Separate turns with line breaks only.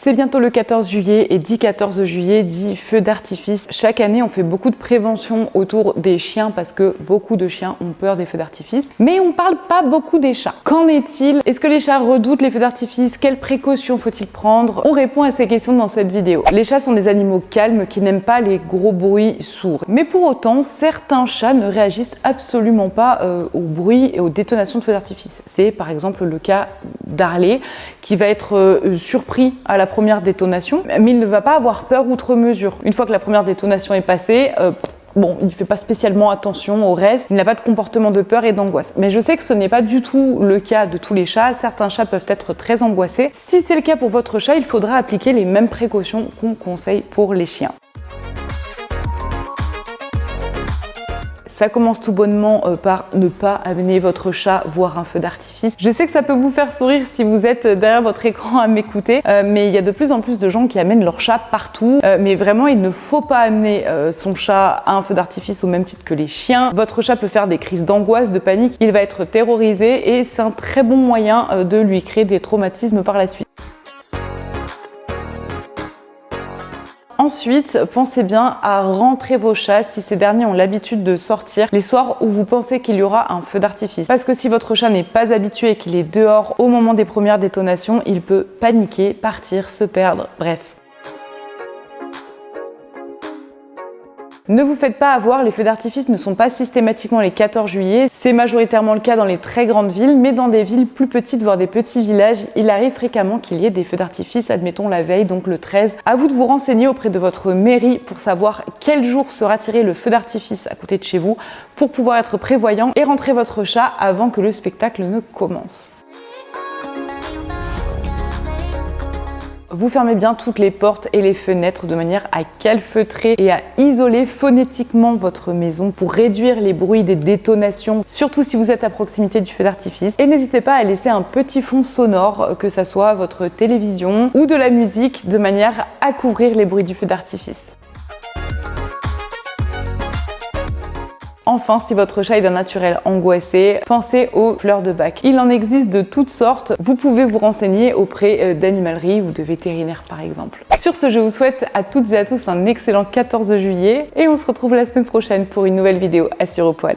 C'est bientôt le 14 juillet et dit 14 juillet dit feu d'artifice. Chaque année, on fait beaucoup de prévention autour des chiens parce que beaucoup de chiens ont peur des feux d'artifice. Mais on parle pas beaucoup des chats. Qu'en est-il? Est-ce que les chats redoutent les feux d'artifice? Quelles précautions faut-il prendre? On répond à ces questions dans cette vidéo. Les chats sont des animaux calmes qui n'aiment pas les gros bruits sourds. Mais pour autant, certains chats ne réagissent absolument pas au bruit et aux détonations de feux d'artifice. C'est par exemple le cas d'Harley qui va être surpris à la première détonation, mais il ne va pas avoir peur outre mesure. Une fois que la première détonation est passée, bon, il ne fait pas spécialement attention au reste, il n'a pas de comportement de peur et d'angoisse. Mais je sais que ce n'est pas du tout le cas de tous les chats, certains chats peuvent être très angoissés. Si c'est le cas pour votre chat, il faudra appliquer les mêmes précautions qu'on conseille pour les chiens. Ça commence tout bonnement par ne pas amener votre chat voir un feu d'artifice. Je sais que ça peut vous faire sourire si vous êtes derrière votre écran à m'écouter, mais il y a de plus en plus de gens qui amènent leur chat partout. Mais vraiment, il ne faut pas amener son chat à un feu d'artifice au même titre que les chiens. Votre chat peut faire des crises d'angoisse, de panique, il va être terrorisé et c'est un très bon moyen de lui créer des traumatismes par la suite. Ensuite, pensez bien à rentrer vos chats si ces derniers ont l'habitude de sortir les soirs où vous pensez qu'il y aura un feu d'artifice. Parce que si votre chat n'est pas habitué et qu'il est dehors au moment des premières détonations, il peut paniquer, partir, se perdre, bref. Ne vous faites pas avoir, les feux d'artifice ne sont pas systématiquement les 14 juillet, c'est majoritairement le cas dans les très grandes villes, mais dans des villes plus petites, voire des petits villages, il arrive fréquemment qu'il y ait des feux d'artifice, admettons la veille, donc le 13. À vous de vous renseigner auprès de votre mairie pour savoir quel jour sera tiré le feu d'artifice à côté de chez vous, pour pouvoir être prévoyant et rentrer votre chat avant que le spectacle ne commence. Vous fermez bien toutes les portes et les fenêtres de manière à calfeutrer et à isoler phonétiquement votre maison pour réduire les bruits des détonations, surtout si vous êtes à proximité du feu d'artifice. Et n'hésitez pas à laisser un petit fond sonore, que ça soit votre télévision ou de la musique, de manière à couvrir les bruits du feu d'artifice. Enfin, si votre chat est d'un naturel angoissé, pensez aux fleurs de bac. Il en existe de toutes sortes. Vous pouvez vous renseigner auprès d'animaleries ou de vétérinaires par exemple. Sur ce, je vous souhaite à toutes et à tous un excellent 14 juillet et on se retrouve la semaine prochaine pour une nouvelle vidéo à Sur au poil.